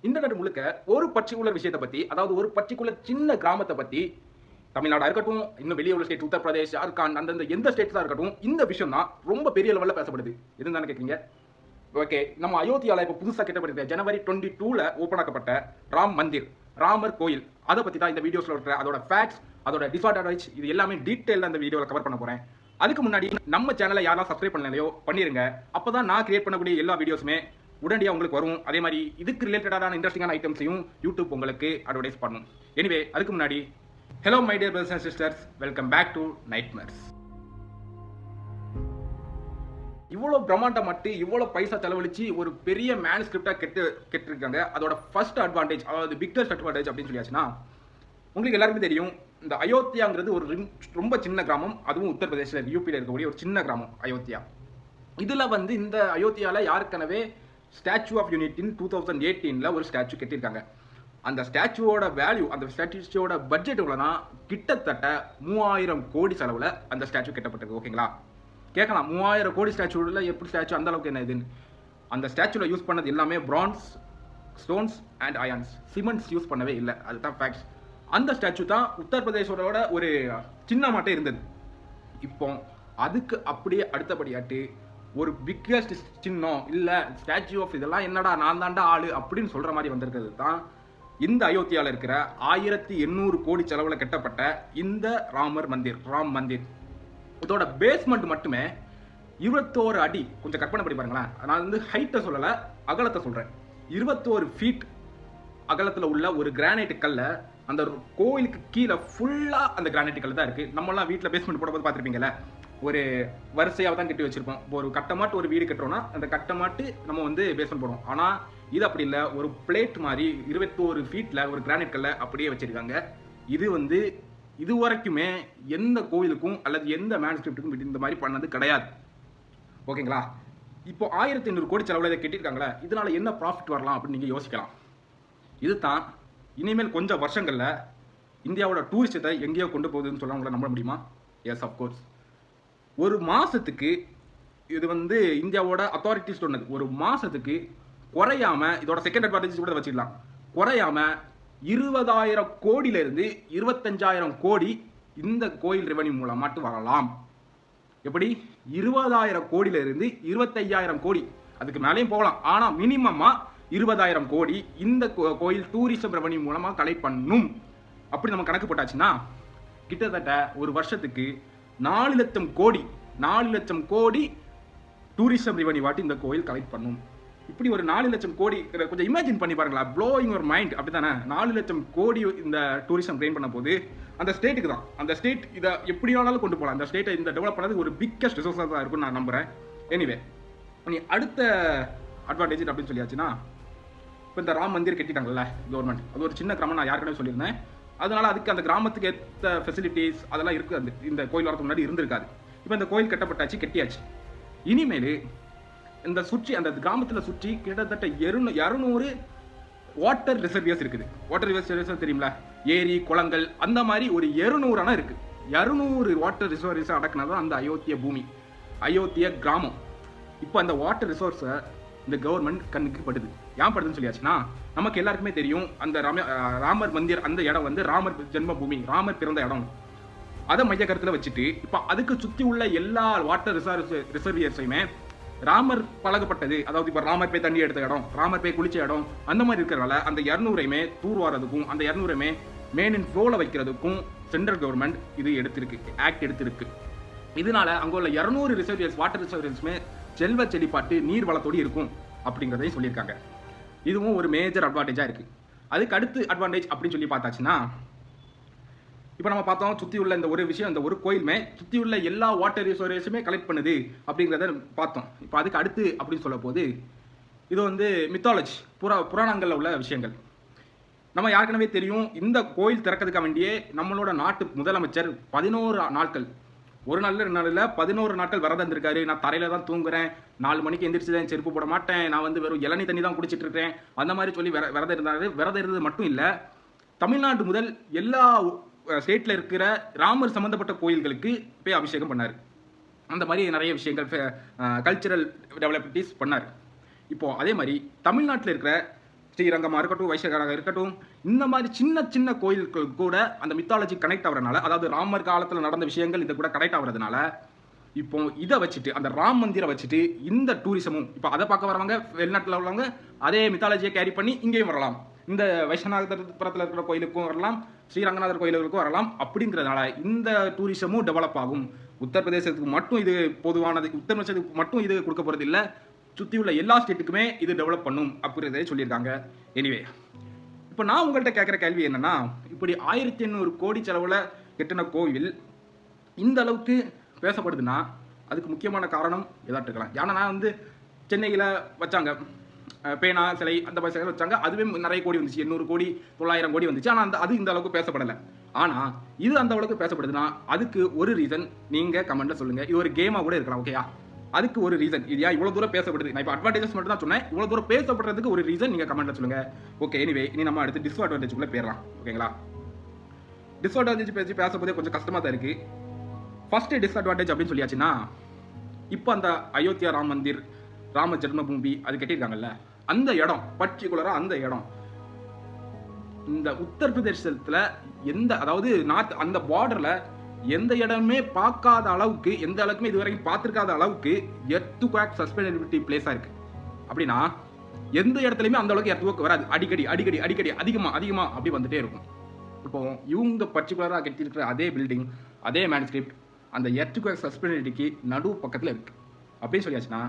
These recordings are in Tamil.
இன்டர்நெட் முழுக்க ஒரு பர்டிகுலர் விஷயத்தை பத்தி, அதாவது ஒரு பர்டிகுலர் சின்ன கிராமத்தை பத்தி, தமிழ்நாடா இருக்கட்டும், இன்னும் வெளியே உள்ள ஸ்டேட் உத்தரப்பிரதேஷ், ஜார்க்கண்ட், அந்தந்த எந்த ஸ்டேட்ஸா இருக்கட்டும், இந்த விஷயம் தான் ரொம்ப பெரிய லெவல்ல பேசப்படுது. எதுன்னு தானே கேட்குறீங்க? ஓகே, நம்ம அயோத்தியால இப்போ புதுசாக கட்டப்பட்டிருக்க ஜனவரி 22ல ஓப்பன் ஆக்கப்பட்ட ராம் மந்திர், ராமர் கோயில், அதை பத்தி தான் இந்த வீடியோஸ்ல இருக்கிற அதோட ஃபேக்ட்ஸ், அதோட டிஸ்அட்வான்டேஜ், இது எல்லாமே டீட்டெயிலாக இந்த வீடியோவில் கவர் பண்ண போறேன். அதுக்கு முன்னாடி நம்ம சேனலை யாரெல்லாம் சப்ஸ்கிரைப் பண்ணலையோ பண்ணிருங்க. அப்பதான் நான் கிரியேட் பண்ணக்கூடிய எல்லா வீடியோஸுமே உடனடியாக உங்களுக்கு வரும். அதே மாதிரி இதுக்கு ரிலேட்டடான இன்ட்ரெஸ்டிங்கான ஐட்டம்ஸையும் யூடியூப் உங்களுக்கு அட்வர்டைஸ் பண்ணும். எனிவே, அதுக்கு முன்னாடி hello my dear brothers and sisters, welcome back to nightmares. இவ்வளோ பிரம்மாண்டம் மட்டும் இவ்வளோ பைசா செலவழிச்சு ஒரு பெரிய மேனுஸ்கிரிப்டாக கெட்டிருக்காங்க. அதோட ஃபர்ஸ்ட் அட்வான்டேஜ், அதாவது பிக்கஸ்ட் அட்வான்டேஜ் அப்படின்னு சொல்லியாச்சுன்னா, உங்களுக்கு எல்லாருக்குமே தெரியும், இந்த அயோத்தியாங்கிறது ஒரு ரொம்ப சின்ன கிராமம். அதுவும் உத்தரப்பிரதேசில் யூபியில் இருக்கக்கூடிய ஒரு சின்ன கிராமம் அயோத்தியா. இதில் வந்து இந்த அயோத்தியாவில் யாருக்கனவே ஸ்டாச்சு ஆஃப் யூனிட்டின் 2018ல் ஒரு ஸ்டாச்சு கட்டியிருக்காங்க. அந்த ஸ்டாச்சுவோட வேல்யூ, அந்த ஸ்டாச்சுவோட பட்ஜெட் எவ்வளோனா கிட்டத்தட்ட 3000 கோடி செலவில் அந்த ஸ்டாச்சு கட்டப்பட்டிருக்கு. ஓகேங்களா? கேட்கலாம், 3000 கோடி ஸ்டாச்சுவில் எப்படி ஸ்டாச்சு அந்த அளவுக்கு என்ன இதுன்னு. அந்த ஸ்டாச்சுவில் யூஸ் பண்ணது எல்லாமே France, stones and ions, cements use பண்ணவே இல்லை. அதுதான் ஃபேக்ட்ஸ். அந்த ஸ்டாச்சு தான் உத்தரப்பிரதேசோட ஒரு சின்னமாட்டே இருந்தது. இப்போ அதுக்கு அப்படியே அடுத்தபடியாட்டு ஒரு பிக்கஸ்ட் சின்னம் இல்லை ஸ்டாச்சு ஆஃப் இதெல்லாம் என்னடா நான் தாண்டா ஆளு அப்படின்னு சொல்ற மாதிரி வந்திருக்கிறது தான் இந்த அயோத்தியாவில் இருக்கிற 1800 கோடி செலவில் கட்டப்பட்ட இந்த ராமர் மந்திர், ராம் மந்திர். இதோட பேஸ்மெண்ட் மட்டுமே 21 அடி. கொஞ்சம் கற்பனை பண்ணி பாருங்களேன். நான் வந்து ஹைட்டை சொல்லலை, அகலத்தை சொல்கிறேன். 21 ஃபீட் அகலத்தில் உள்ள ஒரு கிரானைட் கல்ல அந்த கோயிலுக்கு கீழே ஃபுல்லாக அந்த கிரானைட் கல் தான் இருக்குது. நம்மளாம் வீட்டில் பேஸ்மெண்ட் போடும்போது பார்த்துருப்பீங்களே, ஒரு வரிசையாக தான் கட்டி வச்சிருப்போம். இப்போ ஒரு கட்டமாட்டு ஒரு வீடு கட்டுறோம்னா அந்த கட்டமாட்டு நம்ம வந்து பேஸ்மெண்ட் போடுவோம். ஆனால் இது அப்படி இல்லை, ஒரு பிளேட் மாதிரி 21 ஃபீட்டில் ஒரு கிரானைட் கல்லை அப்படியே வச்சிருக்காங்க. இது வந்து இது வரைக்குமே எந்த கோயிலுக்கும் அல்லது எந்த மேனுஸ்கிரிப்டுக்கும் இந்த மாதிரி பண்ணது கிடையாது. ஓகேங்களா? இப்போ 1800 கோடி செலவில் இதை கட்டியிருக்காங்களே, இதனால என்ன ப்ராஃபிட் வரலாம் அப்படின்னு நீங்கள் யோசிக்கலாம். இது தான் இனிமேல் கொஞ்சம் வருஷங்களில் இந்தியாவோட டூரிஸ்டத்தை எங்கேயோ கொண்டு போகுதுன்னு சொல்ல உங்களை நம்ப முடியுமா? Yes, of course. ஒரு மாதத்துக்கு இது வந்து இந்தியாவோட அத்தாரிட்டிஸ் சொன்னது, ஒரு மாதத்துக்கு குறையாம, இதோட செகண்ட் அட்வான்டேஜ் கூட வச்சுக்கலாம், குறையாம 20,000 கோடியிலிருந்து 25,000 கோடி இந்த கோயில் ரெவன்யூ மூலம் மட்டும் வரலாம். எப்படி? 20,000 கோடியிலிருந்து 25,000 கோடி, அதுக்கு மேலேயும் போகலாம். ஆனால் மினிமமா 20,000 கோடி இந்த கோயில் டூரிசம் ரெவன்யூ மூலமா கலெக்ட் பண்ணும். அப்படி நம்ம கணக்கு போட்டாச்சுன்னா கிட்டத்தட்ட ஒரு வருஷத்துக்கு 4 லட்சம் கோடி, 4 லட்சம் கோடி டூரிசம் ரெவன்யூ வாட்டி இந்த கோயில் கலெக்ட் பண்ணும். இப்படி ஒரு 4 லட்சம் கோடி கொஞ்சம் இமேஜின் பண்ணி பாருங்களா, ப்ளோயிங் யுவர் மைண்ட். அப்படி தானே? 4 லட்சம் கோடி இந்த டூரிசம் ட்ரெயின் பண்ண போது அந்த ஸ்டேட்டுக்கு தான். அந்த ஸ்டேட் இதை எப்படி வேணாலும் கொண்டு போகலாம். அந்த ஸ்டேட்டை இந்த டெவலப் பண்ணது ஒரு பிக்கஸ்ட் ரிசோர்ஸாக தான் இருக்கும்னு நான் நம்புகிறேன். எனிவே, நீ அடுத்த அட்வான்டேஜ் அப்படின்னு சொல்லியாச்சுன்னா, இப்போ இந்த ராம் மந்திர் கட்டிட்டாங்கல்ல கவர்மெண்ட், அது ஒரு சின்ன கிராமம், நான் யாருக்கிட்டே சொல்லியிருந்தேன். அதனால அதுக்கு அந்த கிராமத்துக்கு ஏற்ற ஃபெசிலிட்டிஸ் அதெல்லாம் இருக்குது. அந்த இந்த கோயில் வரதுக்கு முன்னாடி இருந்திருக்காது. இப்போ இந்த கோயில் கட்டப்பட்டாச்சு, கட்டியாச்சு. இனிமேல் இந்த சுற்றி அந்த கிராமத்தில் சுற்றி கிட்டத்தட்ட 200 வாட்டர் ரிசர்வியர்ஸ் இருக்குது. வாட்டர் ரிசர்வியர்ஸ் தெரியுங்களா? ஏரி, குளங்கள், அந்த மாதிரி ஒரு 200 அணை இருக்குது. 200 வாட்டர் ரிசர்வியர்ஸ் அடக்குனதான் அந்த அயோத்திய பூமி, அயோத்திய கிராமம். இப்போ அந்த வாட்டர் ரிசோர்ஸை இந்த கவர்மெண்ட் கண்ணுக்கு படுது. ஏன் படுதுன்னு சொல்லியாச்சுன்னா, நமக்கு எல்லாருக்குமே தெரியும், அந்த ராமர் மந்திர் அந்த இடம் வந்து ராமர் ஜென்ம பூமி, ராமர் பிறந்த இடம். அதை மைய கருத்தில் வச்சுட்டு இப்போ அதுக்கு சுற்றி உள்ள எல்லா வாட்டர் ரிசர்வியர்ஸையுமே ராமர் பழகப்பட்டது, அதாவது இப்போ ராமர் போய் தண்ணி எடுத்த இடம், ராமர் போய் குளிச்ச இடம், அந்த மாதிரி இருக்கிறனால அந்த 200ஐயுமே தூர்வாரதுக்கும் அந்த 200ஐயுமே மெயின் இன் ஃப்ளோவில் வைக்கிறதுக்கும் சென்ட்ரல் கவர்மெண்ட் இது எடுத்திருக்கு, ஆக்ட் எடுத்திருக்கு. இதனால அங்கே உள்ள 200 ரிசர்வியர்ஸ், வாட்டர் ரிசர்வியர்ஸுமே செல்வ செழிப்பாட்டு நீர் வளத்தோடு இருக்கும் அப்படிங்கிறதையும் சொல்லியிருக்காங்க. இதுவும் ஒரு மேஜர் அட்வான்டேஜாக இருக்குது. அதுக்கு அடுத்து அட்வான்டேஜ் அப்படின்னு சொல்லி பார்த்தாச்சுன்னா, இப்போ நம்ம பார்த்தோம் சுற்றி உள்ள இந்த ஒரு விஷயம், இந்த ஒரு கோயிலுமே சுற்றி உள்ள எல்லா வாட்டர் ரிசோர்ஸுமே கலெக்ட் பண்ணுது அப்படிங்கிறத பார்த்தோம். இப்போ அதுக்கு அடுத்து அப்படின்னு சொல்ல போது, இது வந்து மித்தாலஜி, புராணங்களில் உள்ள விஷயங்கள். நம்ம யாருக்கனவே தெரியும், இந்த கோயில் திறக்கிறதுக்காக வேண்டியே நம்மளோட நாட்டு முதலமைச்சர் 11 நாட்கள், ஒரு நாள் 2 நாளில் 11 நாட்கள் விரதம் இருந்திருக்காரு. நான் தரையில தான் தூங்குறேன், 4 மணிக்கு எந்திரிச்சு தான் செருப்பு போட மாட்டேன், நான் வந்து வெறும் இளநீ தண்ணி தான் குடிச்சிட்டு இருக்கேன், அந்த மாதிரி சொல்லி விரதம் இருந்தாரு. விரதம் இருந்தது மட்டும் இல்லை, தமிழ்நாடு முதல் எல்லா ஸ்டேட்டில் இருக்கிற ராமர் சம்மந்தப்பட்ட கோயில்களுக்கு போய் அபிஷேகம் பண்ணார். அந்த மாதிரி நிறைய விஷயங்கள், கல்ச்சுரல் டெவலப்மெண்ட்ஸ் பண்ணார். இப்போது அதே மாதிரி தமிழ்நாட்டில் இருக்கிற ஸ்ரீரங்கமாக இருக்கட்டும், வைஷ்ணவராக இருக்கட்டும், இந்த மாதிரி சின்ன சின்ன கோயில்கள் கூட அந்த மித்தாலஜி கனெக்ட் ஆகிறதுனால, அதாவது ராமர் காலத்தில் நடந்த விஷயங்கள் இது கூட கனெக்ட் ஆகிறதுனால, இப்போ இதை வச்சுட்டு அந்த ராம் மந்திரை வச்சுட்டு இந்த டூரிசமும் இப்போ அதை பார்க்க வரவங்க வெளிநாட்டில் உள்ளவங்க அதே மித்தாலஜியை கேரி பண்ணி இங்கேயும் வரலாம். இந்த வைஷ்ணவபுரத்தில் இருக்கிற கோயிலுக்கும் வரலாம், ஸ்ரீரங்கநாதர் கோயிலுக்கும் வரலாம். அப்படிங்கிறதுனால இந்த டூரிசமும் டெவலப் ஆகும். உத்தரப்பிரதேசத்துக்கு மட்டும் இது பொதுவானது, உத்தரப்பிரதேசத்துக்கு மட்டும் இது கொடுக்க போகிறது இல்லை, சுற்றி உள்ள எல்லா ஸ்டேட்டுக்குமே இது டெவலப் பண்ணும் அப்படின்றதே சொல்லியிருக்காங்க. எனிவே, இப்போ நான் உங்கள்கிட்ட கேட்குற கேள்வி என்னன்னா, இப்படி 1800 கோடி செலவில் கட்டின கோவில் இந்த அளவுக்கு பேசப்படுதுன்னா அதுக்கு முக்கியமான காரணம் எதாட்டு இருக்கலாம். ஏன்னா நான் வந்து சென்னையில் வச்சாங்க பேனா சிலை, அந்த மாதிரி சிலை வச்சாங்க, அதுவே நிறைய கோடி வந்துச்சு, 800 கோடி 900 கோடி வந்துச்சு. ஆனால் அது இந்த அளவுக்கு பேசப்படலை. ஆனால் இது அந்த அளவுக்கு பேசப்படுதுன்னா அதுக்கு ஒரு ரீசன் நீங்கள் கமெண்ட்டில் சொல்லுங்கள். இது ஒரு கேமாக கூட இருக்கலாம், ஓகேயா? அதுக்கு ஒரு ரீசன், இது ஏன் இவ்வளோ தூரம் பேசப்படுது? நான் இப்போ அட்வான்டேஜஸ் மட்டும் தான் சொன்னேன், இவ்வளோ தூரம் பேசப்படுறதுக்கு ஒரு ரீசன் நீங்கள் கமெண்ட்டில் சொல்லுங்கள். ஓகே, எனிவே இனி நம்ம அடுத்து டிஸ்அட்வான்டேஜுக்குள்ளே போயிடலாம், ஓகேங்களா? டிஸ்அட்வான்டேஜ் பேசி பேசும்போதே கொஞ்சம் கஷ்டமாக தான் இருக்குது. ஃபர்ஸ்ட் டிஸ்அட்வான்டேஜ் அப்படின்னு சொல்லியாச்சுன்னா, இப்போ அந்த அயோத்தியா ராம் மந்திர், ராம ஜென்மபூமி அது கட்டியிருக்காங்கல்ல, அந்த இடம் பர்டிகுலராக அந்த இடம் இந்த உத்தரப்பிரதேசத்தில் எந்த, அதாவது நார்த் அந்த பார்டரில் எந்த இடமே பார்க்காத அளவுக்கு, எந்த அளவுக்குமே இது வரைக்கும் பார்த்துருக்காத அளவுக்கு எர்த்குவேக் சஸ்பெனபிலிட்டி பிளேஸாக இருக்குது. அப்படின்னா எந்த இடத்துலையுமே அந்த அளவுக்கு எர்த்குவேக் வராது, அடிக்கடி அடிக்கடி அடிக்கடி அதிகமாக அப்படி வந்துட்டே இருக்கும். இப்போ இவங்க பர்டிகுலராக கட்டியிருக்கிற அதே பில்டிங், அதே மேனுஸ்கிரிப்ட் அந்த எர்த்குவேக் சஸ்பெனபிலிட்டிக்கு நடு பக்கத்தில் இருக்குது அப்படின்னு சொல்லியாச்சுன்னா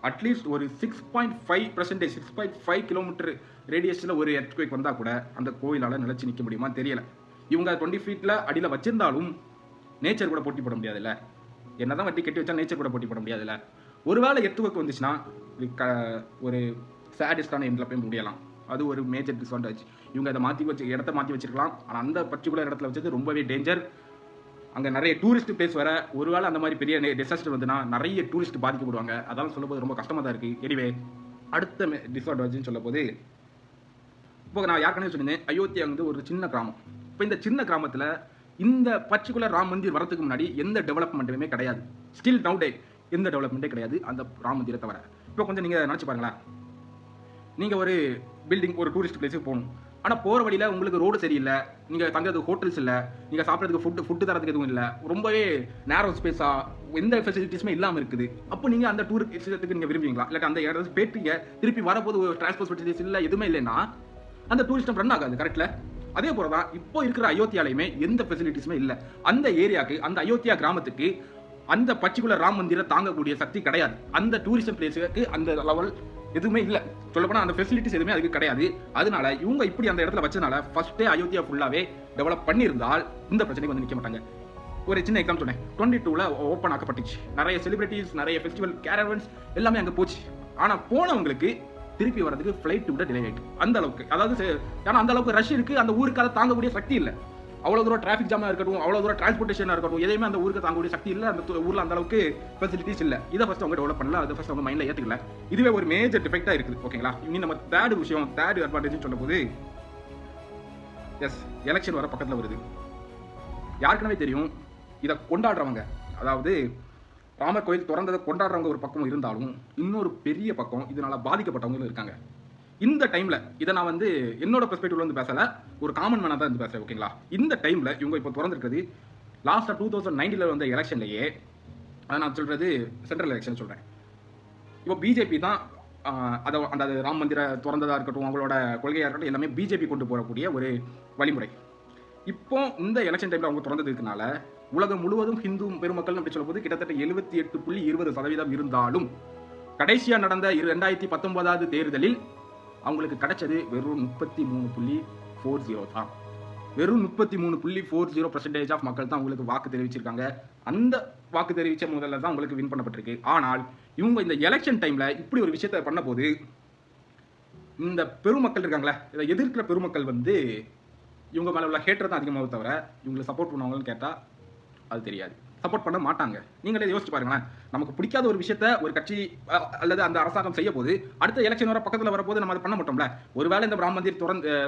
அட்லீஸ்ட் ஒரு 6.5%, 6.5 கிலோமீட்டர் ரேடியஸில் ஒரு எர்த்குவேக் வந்தால் கூட அந்த கோயிலால் நிலச்சி நிற்க முடியுமா தெரியல. இவங்க 20 ஃபீட்டில் அடியில் வச்சிருந்தாலும் நேச்சர் கூட போட்டி போட முடியாதுல்ல. என்னதான் வட்டி கட்டி வச்சா நேச்சர் கூட போட்டி போட முடியாதுல்ல. ஒருவேளை எர்த்குவேக் வந்துச்சுன்னா ஒரு சேடஸ்டான எண்டில் போய் முடியலாம். அது ஒரு மேஜர் டிஸ்அட்வான்டேஜ். இவங்க அதை இடத்த மாற்றி வச்சிருக்கலாம். ஆனால் அந்த பர்டிகுலர் இடத்துல வச்சது ரொம்பவே டேஞ்சர். அங்கே நிறைய டூரிஸ்ட் பிளேஸ் வர, ஒருவேளை அந்த மாதிரி பெரிய டிசாஸ்டர் வந்துன்னா நிறைய டூரிஸ்ட் பாதிக்கப்படுவாங்க. அதெல்லாம் சொல்லும்போது ரொம்ப கஷ்டமாக தான் இருக்குது. எனிவே, அடுத்த டிஸ்அட்வான்டேஜ்னு சொல்ல போது, இப்போ நான் யாருக்கனே சொல்லியிருந்தேன், அயோத்தியா வந்து ஒரு சின்ன கிராமம். இப்போ இந்த சின்ன கிராமத்தில் இந்த பர்டிகுலர் ராம் மந்திர் வரதுக்கு முன்னாடி எந்த டெவலப்மெண்ட்டுமே கிடையாது. ஸ்டில் நவ் டே எந்த டெவலப்மெண்ட்டே கிடையாது அந்த ராம் மந்திரை தவிர. இப்போ கொஞ்சம் நீங்கள் நினச்சி பாருங்களேன், நீங்கள் ஒரு பில்டிங், ஒரு டூரிஸ்ட் பிளேஸுக்கு போகணும். ஆனால் போகிற வழியில் உங்களுக்கு ரோடு சரியில்லை, நீங்கள் தங்குறதுக்கு ஹோட்டல்ஸ் இல்லை, நீங்கள் சாப்பிட்றதுக்கு ஃபுட்டு தரதுக்கு எதுவும் இல்லை, ரொம்பவே நேரோ ஸ்பேஸாக எந்த ஃபெசிலிட்டிஸுமே இல்லாமல் இருக்குது. அப்போ நீங்கள் அந்த டூர் விஷயத்துக்கு நீங்கள் விரும்புவீங்களா? இல்லை அந்த இடத்துக்கு போயிட்டீங்க, திருப்பி வரப்போது டிரான்ஸ்போர்ட் ஃபெசிலிட்டிஸ் இல்லை, எதுவுமே இல்லைன்னா அந்த டூரிஸ்டம் ரன் ஆகாது. கரெக்டில் அதே போல தான் இப்போ இருக்கிற அயோத்தியாலையுமே எந்த ஃபெசிலிட்டிஸுமே இல்லை. அந்த ஏரியாவுக்கு, அந்த அயோத்தியா கிராமத்துக்கு அந்த பர்டிகுலர் ராம் மந்திரை தாங்கக்கூடிய சக்தி கிடையாது. அந்த டூரிசம் பிளேஸுக்கு அந்த லெவல் எதுவுமே இல்லை. சொல்லப்போனால் அந்த ஃபெசிலிட்டிஸ் எதுவுமே அதுக்கு கிடையாது. அதனால இவங்க இப்படி அந்த இடத்துல வச்சதுனால ஃபர்ஸ்டே அயோத்தியா ஃபுல்லாகவே டெவலப் பண்ணியிருந்தால் இந்த பிரச்சனைக்கு வந்து நிற்க மாட்டாங்க. ஒரு சின்ன எக்ஸாம் சொன்னேன், 22ல் ஓப்பன் ஆக்கப்பட்டுச்சு. நிறைய செலிபிரிட்டிஸ், நிறைய ஃபெஸ்டிவல் கேரவன்ஸ் எல்லாமே அங்கே போச்சு. ஆனால் போனவங்களுக்கு திருப்பி வரதுக்கு ஃப்ளைட் விட டிலே ஆகிட்டு அந்த அளவுக்கு. அதாவது ஏன்னா அந்த அளவுக்கு ரஷ் இருக்குது, அந்த ஊருக்கு அதை தாங்கக்கூடிய சக்தி இல்லை. அவ்வளோ தூரம் டிராஃபிக் ஜாமாக இருக்கட்டும், அவ்வளோ தூரம் டிரான்ஸ்போர்ட்டேஷனாக இருக்கட்டும், எதையுமே அந்த ஊருக்கு தாங்கக்கூடிய சக்தி இல்லை. அந்த ஊரில் அந்த அளவுக்கு ஃபெசிலிட்டிஸ் இல்லை. இதை ஃபஸ்ட் அவங்க டெவலப் பண்ணல, அதை ஃபஸ்ட் அவங்க மைண்டில் ஏற்றுக்கல. இதுவே ஒரு மேஜர் டிஃபெக்டாக இருக்குது, ஓகேங்களா? இனி நம்ம தேர்ட் அட்வான்டேஜ் சொல்லும் போது, எஸ், எலெக்ஷன் வர பக்கத்தில் வருது. யாருக்குனவே தெரியும் இதை கொண்டாடுறவங்க, அதாவது ராமர் கோயில் திறந்ததை கொண்டாடுறவங்க ஒரு பக்கம் இருந்தாலும் இன்னொரு பெரிய பக்கம் இதனால் பாதிக்கப்பட்டவங்களும் இருக்காங்க. இந்த டைமில் இதை நான் வந்து என்னோட பெர்ஸ்பெக்டிவ்ல வந்து பேசலை, ஒரு காமன் மேனாக தான் வந்து பேசுகிறேன், ஓகேங்களா? இந்த டைமில் இவங்க இப்போ திறந்துருக்கிறது லாஸ்ட்டாக 2019 வந்த எலெக்ஷன்லேயே, அதை நான் சொல்கிறது சென்ட்ரல் எலெக்ஷன் சொல்கிறேன். இப்போ பிஜேபி தான் அதை அந்த ராம் மந்திர திறந்ததாக இருக்கட்டும், அவங்களோட கொள்கையாக இருக்கட்டும், எல்லாமே பிஜேபி கொண்டு போகக்கூடிய ஒரு வழிமுறை. இப்போ இந்த எலெக்ஷன் டைமில் அவங்க திறந்ததுக்குனால உலகம் முழுவதும் ஹிந்து பெருமக்கள் அப்படி சொல்லும்போது கிட்டத்தட்ட 78.20% இருந்தாலும் கடைசியாக நடந்த 2019 தேர்தலில் அவங்களுக்கு கிடைச்சது வெறும் 33.40 தான். வெறும் 33.40% ஆஃப் மக்கள் தான் அவங்களுக்கு வாக்கு தெரிவிச்சிருக்காங்க. அந்த வாக்கு தெரிவித்த முதல்ல தான் உங்களுக்கு வின் பண்ணப்பட்டிருக்கு. ஆனால் இவங்க இந்த எலெக்ஷன் டைமில் இப்படி ஒரு விஷயத்தை பண்ண போது இந்த பெருமக்கள் இருக்காங்களே, இதை எதிர்க்கிற பெருமக்கள் வந்து இவங்க மேலே உள்ள ஹேட்டர் தான் அதிகமாக தவிர இவங்களை சப்போர்ட் பண்ணுவாங்கன்னு கேட்டால் அது தெரியாது, சப்போர்ட் பண்ண மாட்டாங்க. நீங்களே யோசிச்சு பாருங்களேன், நமக்கு பிடிக்காத ஒரு விஷயத்த ஒரு கட்சி அல்லது அந்த அரசாங்கம் செய்ய போது அடுத்த எலெக்ஷன் வர பக்கத்தில் வரப்போது நம்ம அதை பண்ண மாட்டோம்ல. ஒருவேளை இந்த ராம் மந்திர்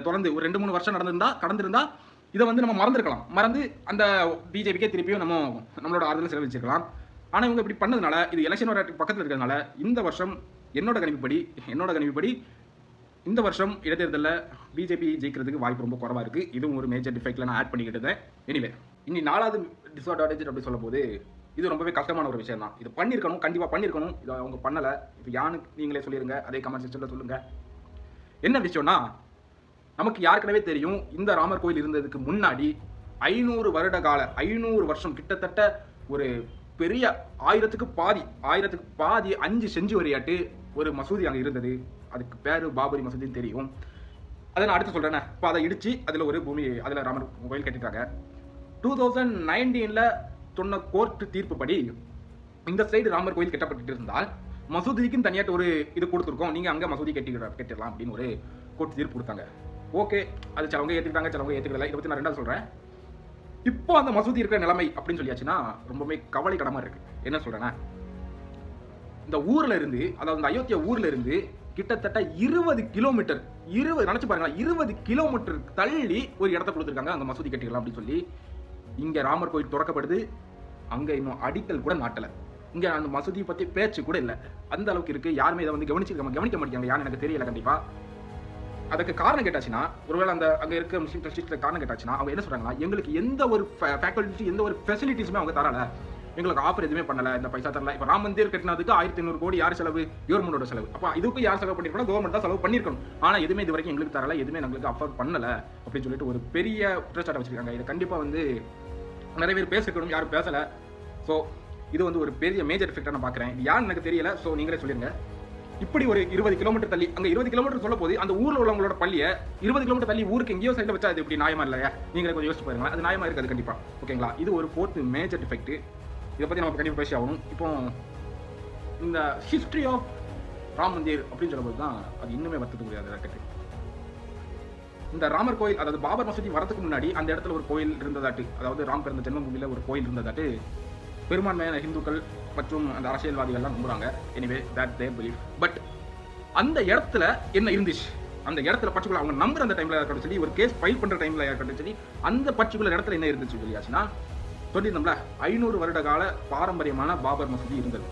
தொடர்ந்து ஒரு 2-3 வருஷம் கடந்திருந்தா இதை வந்து நம்ம மறந்துருக்கலாம், மறந்து அந்த பிஜேபிக்கே திருப்பியும் நம்மளோட ஆறுதல் செலவழிச்சிருக்கலாம். ஆனால் இவங்க இப்படி பண்ணதுனால, இது எலெக்ஷன் வர பக்கத்தில் இருக்கிறதுனால இந்த வருஷம் என்னோட கணிப்புப்படி இந்த வருஷம் இடைத்தேர்தலில் பிஜேபி ஜெயிக்கிறதுக்கு வாய்ப்பு ரொம்ப குறவாக இருக்குது. இதுவும் ஒரு மேஜர் டிஃபெக்டில் நான் ஆட் பண்ணிக்கிட்டேன். எனிவே இனி 4வது டிஸ்அட்வான்டேஜ் அப்படி சொல்லும் போது இது ரொம்பவே கஷ்டமான ஒரு விஷயம் தான். இது பண்ணியிருக்கணும், கண்டிப்பாக பண்ணியிருக்கணும். இதை அவங்க பண்ணலை. இப்போ யானு நீங்களே சொல்லிடுங்க, அதே கமெண்ட் செக்ஷனில் சொல்லுங்கள். என்ன விஷயம்னா, நமக்கு யாருக்கனவே தெரியும், இந்த ராமர் கோயில் இருந்ததுக்கு முன்னாடி 500 வருட கால 500 வருஷம் கிட்டத்தட்ட ஒரு பெரிய 1000க்கு பாதி 5 செஞ்சுவரியாட்டு ஒரு மசூதி அங்கே இருந்தது. அதுக்கு பேர் பாபரி மசூதின்னு தெரியும். அதை நான் அடுத்து சொல்கிறேன். இப்போ அதை இடித்து அதில் ஒரு அதில் ராமர் கோயில் கட்டிட்டாங்க. 2019 சொன்ன கோர்ட்டு தீர்ப்பு படி இந்த சைடு ராமர் கோயில் கட்டப்பட்டு இருந்தால் மசூதிக்குன்னு தனியாட்டு ஒரு இது கொடுத்துருக்கோம், நீங்கள் அங்கே மசூதி கட்டிடலாம் அப்படின்னு ஒரு கோர்ட்டு தீர்ப்பு கொடுத்தாங்க. ஓகே, அது சிலவங்க ஏற்றுக்கிட்டாங்க, சிலவங்க ஏற்றுக்கல. இதை பற்றி நான் 2வது சொல்கிறேன். இப்போ அந்த மசூதி இருக்கிற நிலைமை அப்படின்னு சொல்லியாச்சுன்னா ரொம்பவே கவலைக்கிடமாக இருக்குது. என்ன சொல்கிறேன்னா, இந்த ஊரில் இருந்து, அதாவது இந்த அயோத்தியா ஊரில் இருந்து கிட்டத்தட்ட 20 கிலோமீட்டர் நினச்சி பாருங்களா, 20 கிலோமீட்டர் தள்ளி ஒரு இடத்த கொடுத்துருக்காங்க அங்கே மசூதி கட்டிக்கலாம் அப்படின்னு சொல்லி. இங்கே ராமர் கோயில் திறக்கப்படுது, அங்கே இன்னும் அடிக்கல் கூட நாட்டலை. இங்கே அந்த மசூதியை பற்றி பேச்சு கூட இல்லை. அந்த அளவுக்கு இருக்குது. யாருமே இதை வந்து கவனிக்க மாட்டேங்காங்க. யாரும் எனக்கு தெரியல கண்டிப்பாக. அதுக்கு காரணம் கேட்டாச்சுன்னா, ஒருவேளை அந்த அங்கே இருக்க முஸ்லீம் ட்ரஸ்டிஸ்ல காரணம் கேட்டாச்சுன்னா, அவங்க என்ன சொல்கிறாங்கன்னா, எங்களுக்கு எந்த ஒரு ஃபேக்கல்ட்டி, எந்த ஒரு ஃபெசிலிட்டிஸுமே அவங்க தரலை, எங்களுக்கு ஆஃபர் எதுவுமே பண்ணலை, இந்த பைசா தரல. இப்போ ராம் மந்திர் கட்டினதுக்கு 1500 கோடி யார் செலவு? கவர்மெண்டோட செலவு. அப்போ இதுக்கு யார் செலவு பண்ணிருக்கணும்? கவர்மெண்ட் தான் செலவு பண்ணியிருக்கணும். ஆனால் எதுவுமே இது வரைக்கும் எங்களுக்கு தரல, எதுவுமே எங்களுக்கு ஆஃபர் பண்ணலை அப்படின்னு சொல்லிட்டு ஒரு பெரிய குற்றச்சாட்டை வச்சிருக்காங்க. இதை கண்டிப்பாக வந்து நிறைய பேர் பேசிருக்கணும், யாரும் பேசலை. ஸோ இது வந்து ஒரு பெரிய மேஜர் எஃபெக்டாக நான் பார்க்குறேன். இது யாருன்னு எனக்கு தெரியல. ஸோ நீங்களே சொல்லிருங்க. இப்படி ஒரு 20 கிலோமீட்டர் தள்ளி, அங்கே 20 கிலோமீட்டர் சொல்ல போது அந்த ஊரில் உள்ளவங்களோட பள்ளியை 20 கிலோமீட்டர் தள்ளி ஊருக்கு எங்கேயோ சைடில் வச்சா அது இப்படி நியாயமா இல்லையா? நீங்களே கொஞ்சம் யோசிச்சு பாருங்களா. அது நியாயமா இருக்காது கண்டிப்பாக. ஓகேங்களா? இது ஒரு 4th மேஜர் டிஃபெக்ட். இதை பற்றி நம்ம கண்டிப்பாக பேசி ஆகணும். இப்போ இந்த ஹிஸ்ட்ரி ஆஃப் ராம் மந்திர் அப்படின்னு சொல்லும்போது தான் அது இன்னுமே வருத்தது முடியாது. இருக்குது இந்த ராமர் கோயில், அதாவது பாபர் மசூதி வரதுக்கு முன்னாடி அந்த இடத்துல ஒரு கோயில் இருந்ததாட்டு, அதாவது ராம் பிறந்த ஜென்மபூமியில் ஒரு கோயில் இருந்ததாட்டு பெரும்பான்மையான ஹிந்துக்கள் மற்றும் அந்த அரசியல்வாதிகள்லாம் நம்புறாங்க. Anyway that their belief. But அந்த இடத்துல என்ன இருந்துச்சு, அந்த இடத்துல பர்டிகுலர் அவங்க நம்புற அந்த டைம்ல இருக்கட்டும் சரி, ஒரு கேஸ் ஃபைல் பண்ற டைம்ல இருக்கட்டும் சரி, அந்த பர்டிகுலர் இடத்துல என்ன இருந்துச்சு சொல்லியாச்சுன்னா, சொல்லியிருந்தோம்ல 500 வருட கால பாரம்பரியமான பாபர் மசூதி இருந்தது.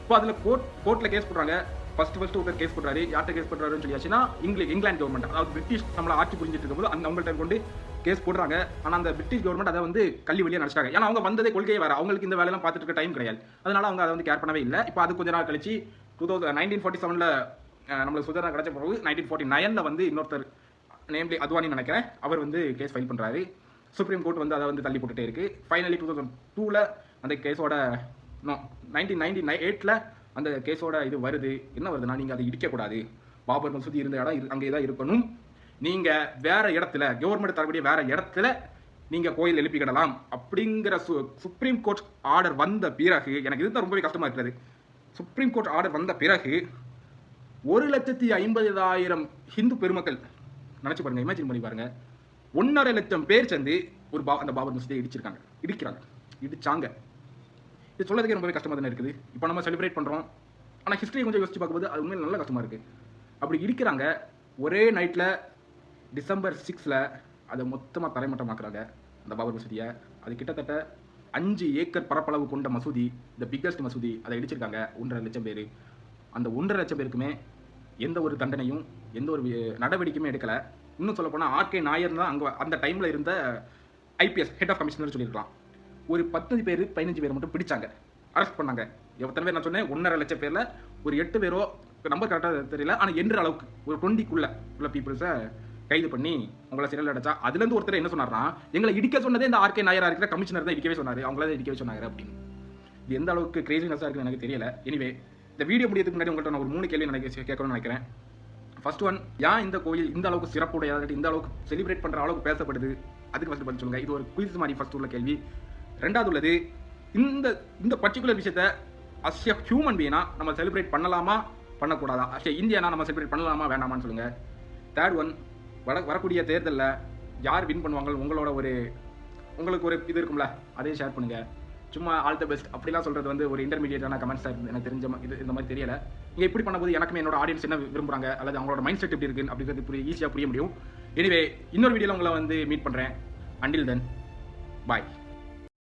இப்போ அதில் கோர்ட்டில் கேஸ் போடுறாங்க. ஃபர்ஸ்ட் ஒருத்தர் கேஸ் போடுறாரு. யார்கிட்ட கேஸ் போடுறாருன்னு சொல்லியாச்சுன்னா, இங்கிலாந்து கவர்மெண்ட், அதாவது பிரிட்டிஷ் நம்மளை ஆட்சி புரிஞ்சிட்டு இருக்கும்போது அந்த அவங்கள்ட்ட கொண்டு கேஸ் போடுறாங்க. ஆனால் அந்த பிரிட்டிஷ் கவர்மெண்ட் அதை வந்து கல்வி வழியாக நினச்சிட்டாங்க. ஏன்னா அவங்க வந்ததே கொள்கையே வேறு, அவங்களுக்கு இந்த வேலையெல்லாம் பார்த்துட்டு இருக்க டைம் கிடையாது. அதனால அவங்க அதை வந்து கேர் பண்ணவே இல்லை. இப்போ அது கொஞ்ச நாள் கழிச்சு 1947 நம்மளுக்கு சுதந்திரம் கிடைச்ச பிறகு 1949 வந்து இன்னொருத்தர் நேம்லி அத்வானி நினைக்கிறேன், அவர் வந்து கேஸ் ஃபைல் பண்ணுறாரு. சுப்ரீம் கோர்ட் வந்து அதை வந்து தள்ளி போட்டுட்டே இருக்கு. ஃபைனலி 2002 அந்த கேஸோட 1998 அந்த கேஸோட இது வருது. என்ன வருதுன்னா, நீங்கள் அதை இடிக்கக்கூடாது, பாபர் மசூதி இருந்த இடம் அங்கே தான் இருக்கணும், நீங்கள் வேற இடத்துல கவர்மெண்ட் தரக்கூடிய வேற இடத்துல நீங்கள் கோயில் எழுப்பிக்கிடலாம் அப்படிங்கிற சுப்ரீம் கோர்ட் ஆர்டர் வந்த பிறகு, எனக்கு இதுதான் ரொம்பவே கஷ்டமாக இருக்கிறது. சுப்ரீம் கோர்ட் ஆர்டர் வந்த பிறகு 1,50,000 ஹிந்து பெருமக்கள், நினச்சி பாருங்க, இமேஜின் பண்ணி பாருங்க, 1.5 லட்சம் பேர் சேர்ந்து அந்த பாபர் மசூதியை இடிச்சாங்க. இது சொல்லதுக்கே ரொம்பவே கஷ்டமாக தானே இருக்குது. இப்போ நம்ம செலிப்ரேட் பண்ணுறோம், ஆனால் ஹிஸ்ட்ரியை கொஞ்சம் யோசிச்சு பார்க்கும்போது அது உண்மையில் நல்ல கஷ்டமாக இருக்குது. அப்படி இடிக்கிறாங்க. ஒரே நைட்டில் December 6 அதை மொத்தமாக தரைமட்டமாக்குறாங்க அந்த பாபர் மசூதியை. அது கிட்டத்தட்ட 5 ஏக்கர் பரப்பளவு கொண்ட மசூதி, த பிக்கஸ்ட் மசூதி. அதை இடிச்சிருக்காங்க 1.5 லட்சம் பேர். அந்த 1.5 லட்சம் பேருக்குமே எந்த ஒரு தண்டனையும் எந்த ஒரு நடவடிக்கையுமே எடுக்கலை. இன்னும் சொல்ல போனால் ஆர்கே நாயர் தான் அங்கே அந்த டைமில் இருந்த IPS ஹெட் ஆஃப் கமிஷனர் சொல்லியிருக்கலாம். ஒரு 10 பேர் 15 பேர் மட்டும் பிடிச்சாங்க, அரெஸ்ட் பண்ணாங்க. எத்தனை பேர் நான் சொன்னேன், 1.5 லட்சம் பேரில் ஒரு 8 பேரோ, நம்பர் கரெக்டாக தெரியல, ஆனால் என்ற அளவுக்கு ஒரு 20க்குள்ள உள்ள பீப்புள்ஸை கைது பண்ணி உங்களை சிறையில் அடைச்சா. அதுலேருந்து ஒருத்தர் என்ன சொன்னார்னா, எங்களை இடிக்க சொன்னதே இந்த ஆர்கே நாயராக இருக்கிற கமிஷனர் தான் இடிக்கவே சொன்னார், அவங்கள இடிக்கவே சொன்னாங்க அப்படின்னு. இது எந்த அளவுக்கு கிரேசினஸாக இருக்குன்னு எனக்கு தெரியல. எனிவே இந்த வீடியோ முடியதுக்கு முன்னாடி உங்கள்கிட்ட நான் ஒரு 3 கேள்வி கேட்கணும்னு நினைக்கிறேன். ஃபர்ஸ்ட் ஒன், ஏன் இந்த கோயில் இந்த அளவுக்கு சிறப்புடையது, இந்த அளவுக்கு செலிப்ரேட் பண்ணுற அளவுக்கு பேசப்படுது, அதுக்கு ஃபர்ஸ்ட் பதில் சொல்லுங்கள். இது ஒரு குயிஸ் மாதிரி ஃபர்ஸ்ட் உள்ள கேள்வி. 2வது உள்ளது, இந்த பர்டிகுலர் விஷயத்தை அஸ் எ ஹியூமன் பீயினா நம்ம செலிப்ரேட் பண்ணலாமா பண்ணக்கூடாதா, அஸ் எ இந்தியனா நம்ம செலிப்ரேட் பண்ணலாமா வேண்டாமான்னு சொல்லுங்கள். 3rd ஒன், வரக்கூடிய தேர்தலில் யார் வின் பண்ணுவாங்க, உங்களுக்கு ஒரு இது இருக்கும்ல, அதையும் ஷேர் பண்ணுங்கள். சும்மா ஆல் த பெஸ்ட் அப்படிலாம் சொல்கிறது வந்து ஒரு இன்டர்மீடியட்டான கமெண்ட்ஸாக இருக்குது. எனக்கு தெரிஞ்ச இந்த மாதிரி தெரியல. நீங்கள் இப்படி பண்ணும்போது எனக்குமே என்னோட ஆடியன்ஸ் என்ன விரும்புகிறாங்க அல்லது அவங்களோட மைண்ட் செட் எப்படி இருக்குது அப்படிங்கிறது ஈஸியாக புரிய முடியும். எனிவே இன்னொரு வீடியோவில் உங்களை வந்து மீட் பண்ணுறேன். அண்டில் தென் பாய்.